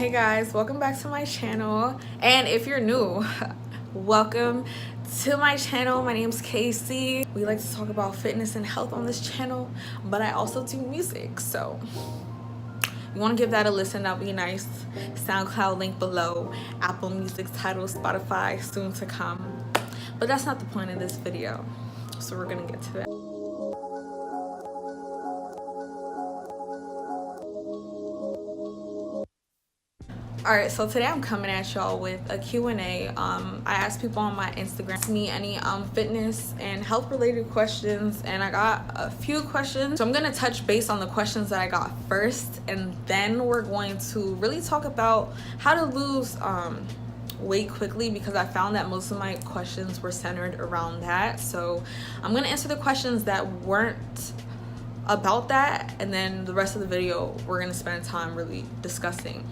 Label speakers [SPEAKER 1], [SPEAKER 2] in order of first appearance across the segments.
[SPEAKER 1] Hey guys, welcome back to my channel, and if you're new, welcome to my channel. My name's Kc. We like to talk about fitness and health on this channel, but I also do music, so you want to give that a listen, that'll be nice. SoundCloud link below, Apple Music, Tidal, Spotify soon to come, but that's not the point of this video, so we're gonna get to that. Alright, so today I'm coming at y'all with a Q&A. I asked people on my Instagram me any fitness and health related questions, and I got a few questions. So I'm going to touch base on the questions that I got first, and then we're going to really talk about how to lose weight quickly, because I found that most of my questions were centered around that. So I'm going to answer the questions that weren't about that, and then the rest of the video we're going to spend time really discussing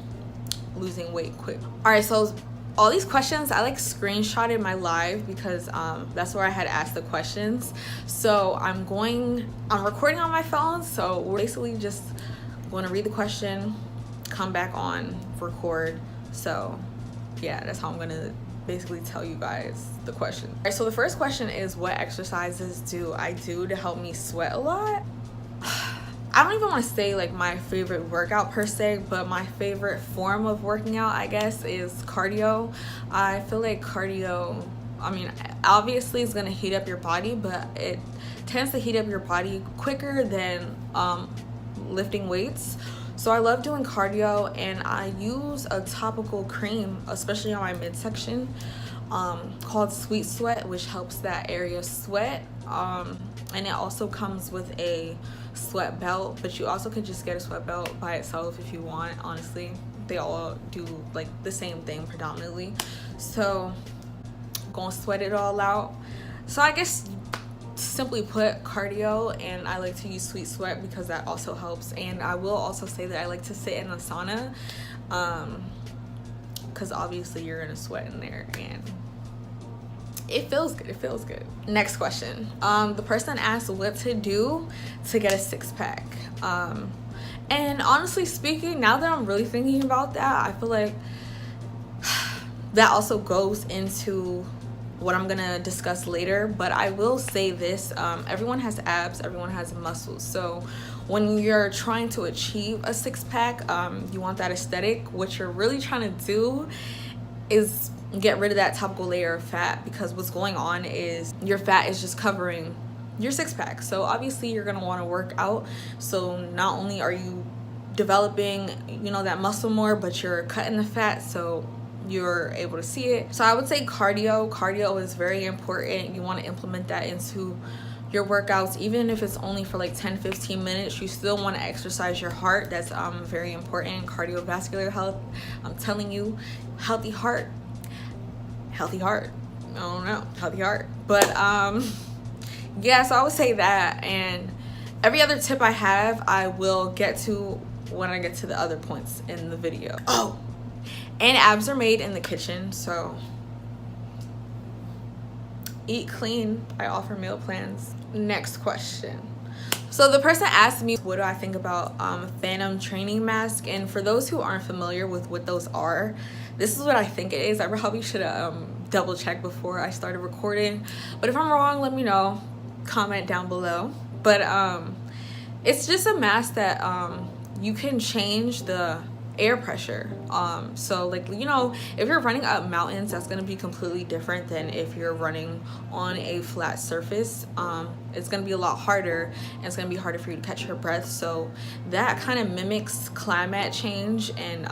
[SPEAKER 1] losing weight quick. All right, so all these questions I like screenshotted my live because that's where I had asked the questions. So I'm recording on my phone, so we're basically just going to read the question, come back on, record. So yeah, that's how I'm gonna basically tell you guys the question. All right, so the first question is, what exercises do I do to help me sweat a lot? I don't even want to say like my favorite workout per se, but my favorite form of working out, I guess, is cardio. I feel like cardio, I mean, obviously it's going to heat up your body, but it tends to heat up your body quicker than lifting weights. So I love doing cardio, and I use a topical cream, especially on my midsection, called Sweet Sweat, which helps that area sweat. And it also comes with a sweat belt, but you also can just get a sweat belt by itself if you want. Honestly, they all do like the same thing predominantly. So gonna sweat it all out. So I guess simply put, cardio, and I like to use Sweet Sweat because that also helps. And I will also say that I like to sit in a sauna, because obviously you're gonna sweat in there and it feels good. Next question. The person asked what to do to get a six-pack. And honestly speaking, now that I'm really thinking about that, I feel like that also goes into what I'm gonna discuss later. But I will say this, everyone has abs, everyone has muscles. So when you're trying to achieve a six-pack, you want that aesthetic. What you're really trying to do is get rid of that topical layer of fat, because what's going on is your fat is just covering your six-pack. So obviously you're going to want to work out, so not only are you developing, you know, that muscle more, but you're cutting the fat so you're able to see it. So I would say cardio is very important. You want to implement that into your workouts, even if it's only for like 10-15 minutes. You still want to exercise your heart. That's very important. Cardiovascular health, I'm telling you, healthy heart, I don't know, healthy heart. But yeah, so I would say that, and every other tip I have I will get to when I get to the other points in the video. Oh, and abs are made in the kitchen, so eat clean. I offer meal plans. Next question. So the person asked me, what do I think about phantom training mask? And for those who aren't familiar with what those are, this is what I think it is. I probably should have double checked before I started recording, but if I'm wrong, let me know, comment down below. But it's just a mask that you can change the air pressure. So like, you know, if you're running up mountains, that's going to be completely different than if you're running on a flat surface. It's going to be a lot harder, and it's going to be harder for you to catch your breath. So that kind of mimics climate change and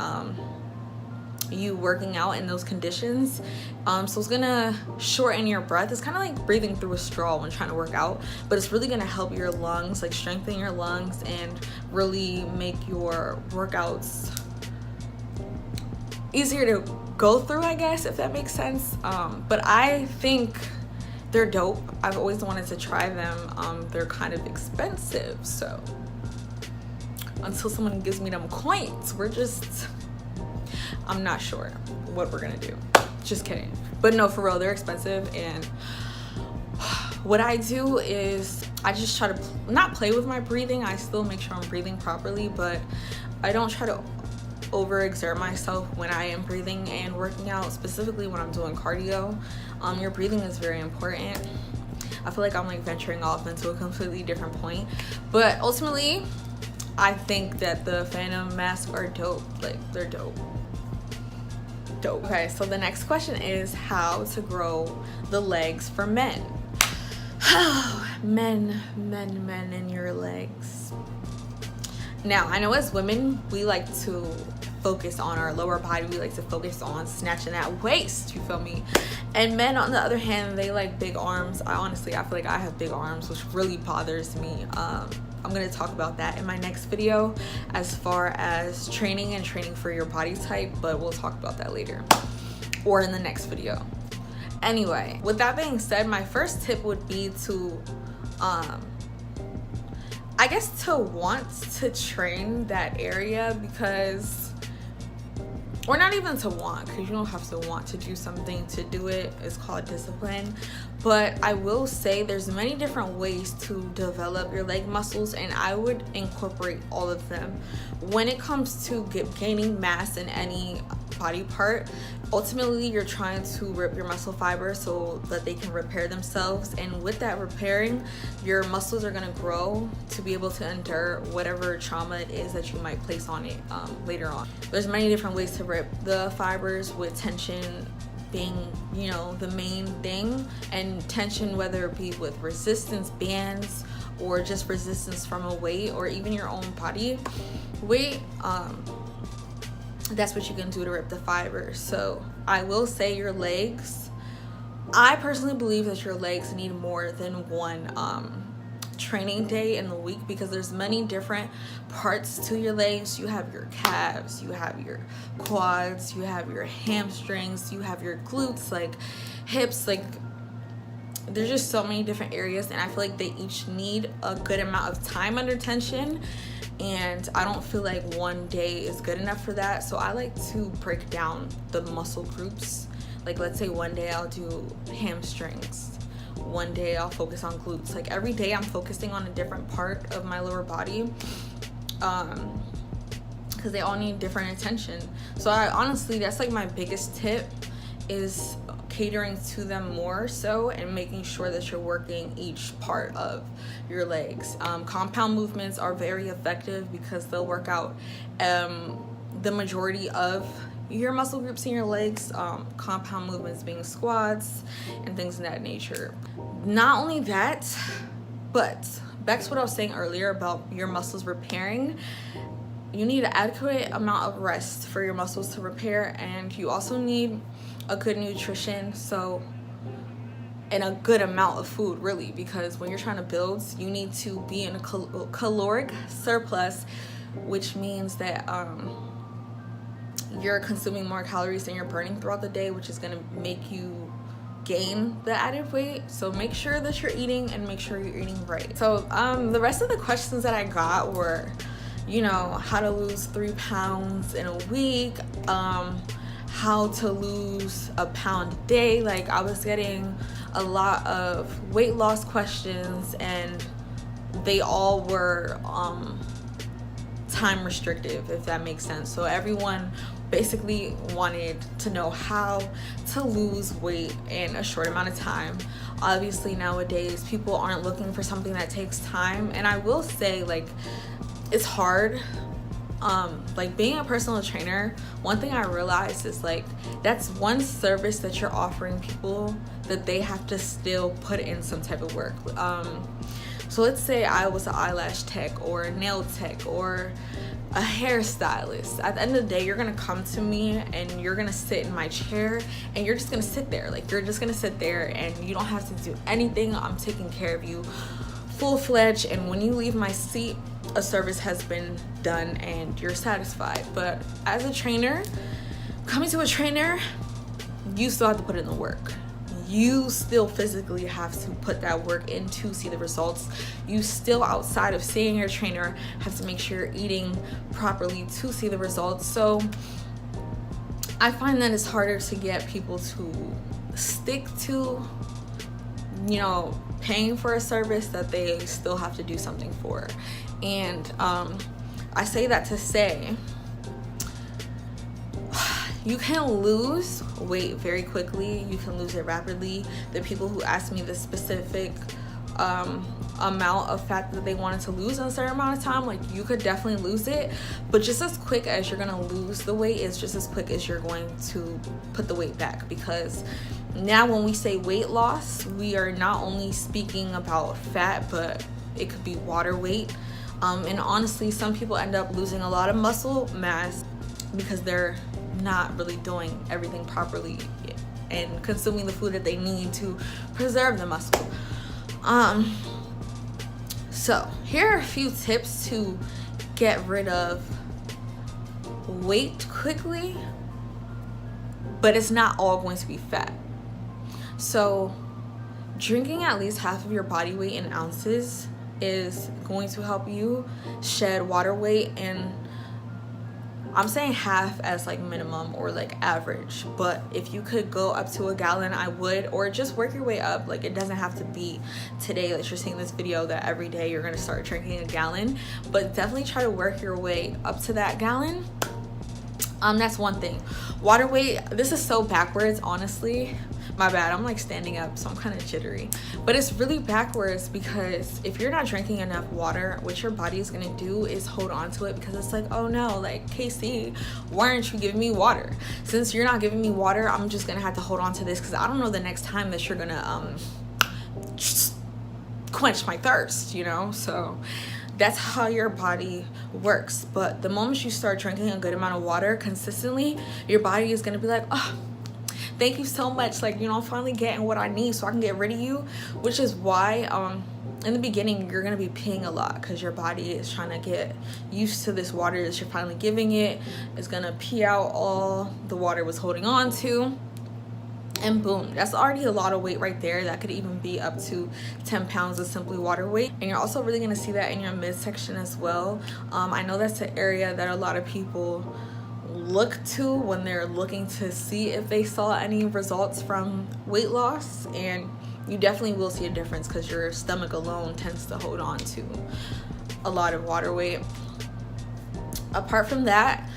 [SPEAKER 1] you working out in those conditions. So it's gonna shorten your breath. It's kind of like breathing through a straw when trying to work out, but it's really gonna help your lungs, like strengthen your lungs, and really make your workouts easier to go through, I guess, if that makes sense. But I think they're dope. I've always wanted to try them. They're kind of expensive, so until someone gives me them coins, I'm not sure what we're gonna do. Just kidding. But no, for real, they're expensive. And what I do is I just try to not play with my breathing. I still make sure I'm breathing properly, but I don't try to overexert myself when I am breathing and working out, specifically when I'm doing cardio. Your breathing is very important. I feel like I'm like venturing off into a completely different point, but ultimately I think that the Phantom masks are dope. Like, they're dope. Okay, so the next question is how to grow the legs for men. men and your legs. Now, I know as women, we like to focus on our lower body. We like to focus on snatching that waist, you feel me? And men, on the other hand, they like big arms. I feel like I have big arms, which really bothers me. I'm gonna talk about that in my next video as far as training and training for your body type, but we'll talk about that later or in the next video. Anyway, with that being said, my first tip would be to I guess to want to train that area, because, or not even to want, because you don't have to want to do something to do it. It's called discipline. But I will say there's many different ways to develop your leg muscles, and I would incorporate all of them. When it comes to gaining mass in any body part, ultimately you're trying to rip your muscle fibers so that they can repair themselves, and with that repairing, your muscles are going to grow to be able to endure whatever trauma it is that you might place on it later on. There's many different ways to rip the fibers, with tension being, you know, the main thing, and tension, whether it be with resistance bands or just resistance from a weight or even your own body weight. That's what you can do to rip the fibers. So I will say your legs, I personally believe that your legs need more than one training day in the week, because there's many different parts to your legs. You have your calves, you have your quads, you have your hamstrings, you have your glutes, like hips, like there's just so many different areas, and I feel like they each need a good amount of time under tension, and I don't feel like one day is good enough for that. So I like to break down the muscle groups. Like, let's say one day I'll do hamstrings, one day I'll focus on glutes. Like, every day I'm focusing on a different part of my lower body, because they all need different attention. So I honestly, that's like my biggest tip, is catering to them more so, and making sure that you're working each part of your legs. Compound movements are very effective because they'll work out the majority of your muscle groups in your legs. Compound movements being squats and things of that nature. Not only that, but back to what I was saying earlier about your muscles repairing, you need an adequate amount of rest for your muscles to repair, and you also need a good nutrition, so, and a good amount of food, really, because when you're trying to build, you need to be in a caloric surplus, which means that you're consuming more calories than you're burning throughout the day, which is going to make you gain the added weight. So make sure that you're eating, and make sure you're eating right. So the rest of the questions that I got were, you know, how to lose 3 pounds in a week, how to lose a pound a day. Like, I was getting a lot of weight loss questions, and they all were time restrictive, if that makes sense. So everyone basically wanted to know how to lose weight in a short amount of time. Obviously nowadays people aren't looking for something that takes time, and I will say, like, it's hard. Like, being a personal trainer, one thing I realized is, like, that's one service that you're offering people that they have to still put in some type of work. So let's say I was an eyelash tech or a nail tech or a hairstylist. At the end of the day, you're gonna come to me and you're gonna sit in my chair, and you're just gonna sit there. Like, you're just gonna sit there and you don't have to do anything. I'm taking care of you full-fledged, and when you leave my seat, a service has been done and you're satisfied. But as a trainer, coming to a trainer, you still have to put in the work. You still physically have to put that work in to see the results. You still, outside of seeing your trainer, have to make sure you're eating properly to see the results. So I find that it's harder to get people to stick to, you know, paying for a service that they still have to do something for. And I say that to say, You can lose weight very quickly. You can lose it rapidly. The people who asked me the specific amount of fat that they wanted to lose in a certain amount of time, like, you could definitely lose it, but just as quick as you're gonna lose the weight is just as quick as you're going to put the weight back. Because now when we say weight loss, we are not only speaking about fat, but it could be water weight. And honestly, some people end up losing a lot of muscle mass because they're not really doing everything properly and consuming the food that they need to preserve the muscle. So here are a few tips to get rid of weight quickly, but it's not all going to be fat. So drinking at least half of your body weight in ounces is going to help you shed water weight, and I'm saying half as like minimum or like average, but if you could go up to a gallon, I would, or just work your way up. Like, it doesn't have to be today that you're seeing this video that every day you're gonna start drinking a gallon, but definitely try to work your way up to that gallon. That's one thing. Water weight, this is so backwards, honestly. My bad, I'm like standing up, so I'm kind of jittery. But it's really backwards because if you're not drinking enough water, what your body is gonna do is hold on to it, because it's like, oh no, like, KC, why aren't you giving me water? Since you're not giving me water, I'm just gonna have to hold on to this, because I don't know the next time that you're gonna just quench my thirst, you know? So that's how your body works. But the moment you start drinking a good amount of water consistently, your body is gonna be like, oh, thank you so much, like, you know, I'm finally getting what I need so I can get rid of you. Which is why in the beginning you're gonna be peeing a lot, because your body is trying to get used to this water that you're finally giving it. It's gonna pee out all the water it was holding on to, and boom, that's already a lot of weight right there. That could even be up to 10 pounds of simply water weight. And you're also really gonna see that in your midsection as well. I know that's an area that a lot of people look to when they're looking to see if they saw any results from weight loss, and you definitely will see a difference because your stomach alone tends to hold on to a lot of water weight. Apart from that,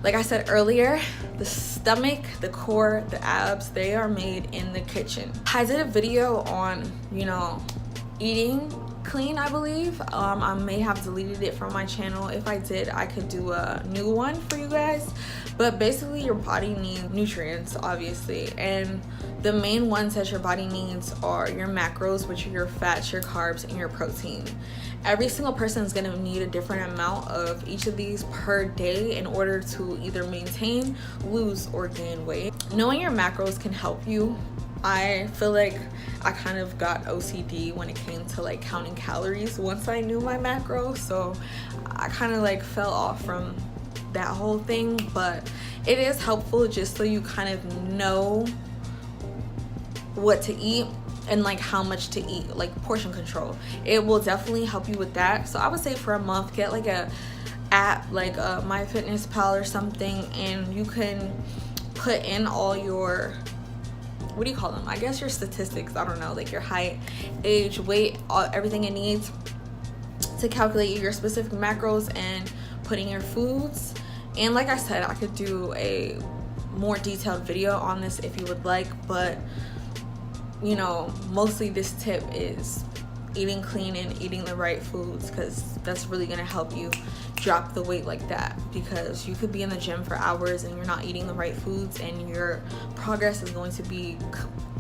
[SPEAKER 1] like I said earlier, the stomach, the core, the abs, they are made in the kitchen. I did a video on, you know, eating clean, I believe. I may have deleted it from my channel. If I did, I could do a new one for you guys. But basically, your body needs nutrients, obviously, and the main ones that your body needs are your macros, which are your fats, your carbs, and your protein. Every single person is going to need a different amount of each of these per day in order to either maintain, lose, or gain weight. Knowing your macros can help you. I feel like I kind of got OCD when it came to like counting calories once I knew my macros, so I kind of like fell off from that whole thing. But it is helpful just so you kind of know what to eat and like how much to eat, like portion control. It will definitely help you with that. So I would say for a month, get like a app like MyFitnessPal or something, and you can put in all your, what do you call them? I guess your statistics, I don't know, like your height, age, weight, everything it needs to calculate your specific macros and put in your foods. And like I said, I could do a more detailed video on this if you would like, but you know, mostly this tip is eating clean and eating the right foods, because that's really going to help you drop the weight like that. Because you could be in the gym for hours and you're not eating the right foods, and your progress is going to be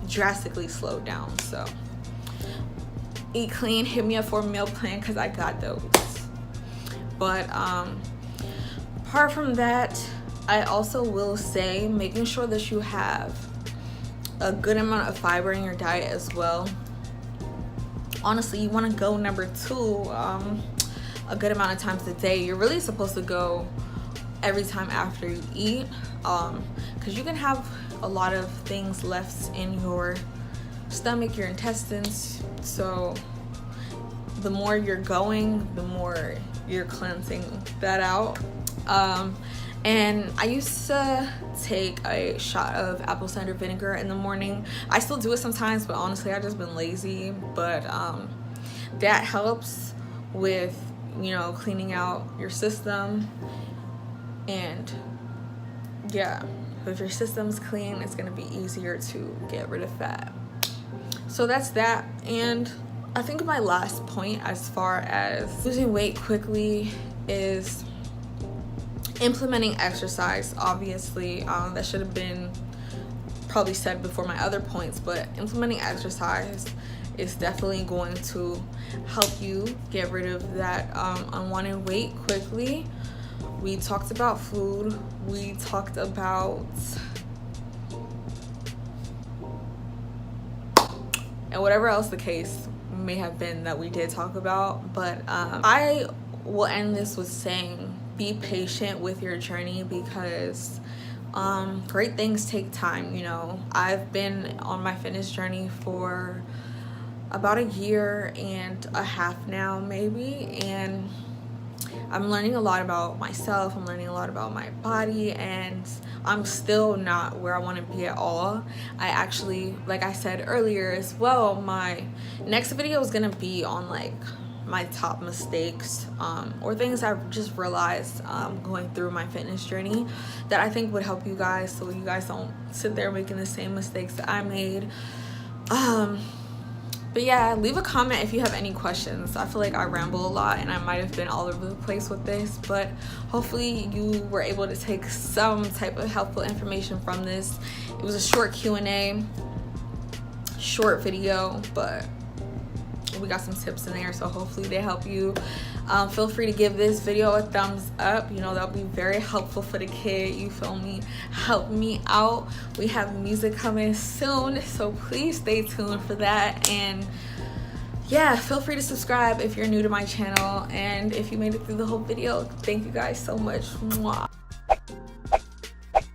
[SPEAKER 1] drastically slowed down. So eat clean, hit me up for a meal plan because I got those. But apart from that, I also will say making sure that you have a good amount of fiber in your diet as well. Honestly, you want to go number 2 a good amount of times a day. You're really supposed to go every time after you eat, because you can have a lot of things left in your stomach, your intestines. So the more you're going, the more you're cleansing that out. And I used to take a shot of apple cider vinegar in the morning. I still do it sometimes, but honestly, I've just been lazy. But that helps with, you know, cleaning out your system. And yeah, if your system's clean, it's gonna be easier to get rid of fat. So that's that. And I think my last point as far as losing weight quickly is implementing exercise. Obviously, that should have been probably said before my other points, but implementing exercise is definitely going to help you get rid of that unwanted weight quickly. We talked about food. We talked about, and whatever else the case may have been that we did talk about. But I will end this with saying, be patient with your journey, because great things take time. You know, I've been on my fitness journey for about a year and a half now, maybe, and I'm learning a lot about myself. I'm learning a lot about my body, and I'm still not where I want to be at all. I actually, like I said earlier as well, my next video is gonna be on like my top mistakes or things I've just realized going through my fitness journey that I think would help you guys, so you guys don't sit there making the same mistakes that I made. But yeah, leave a comment if you have any questions. I feel like I ramble a lot and I might have been all over the place with this, but hopefully you were able to take some type of helpful information from this. It was a short Q&A, short video, but we got some tips in there, so hopefully they help you. Feel free to give this video a thumbs up. You know, that'll be very helpful for the kid, you feel me? Help me out. We have music coming soon, so please stay tuned for that. And yeah, feel free to subscribe if you're new to my channel, and if you made it through the whole video, thank you guys so much. Mwah.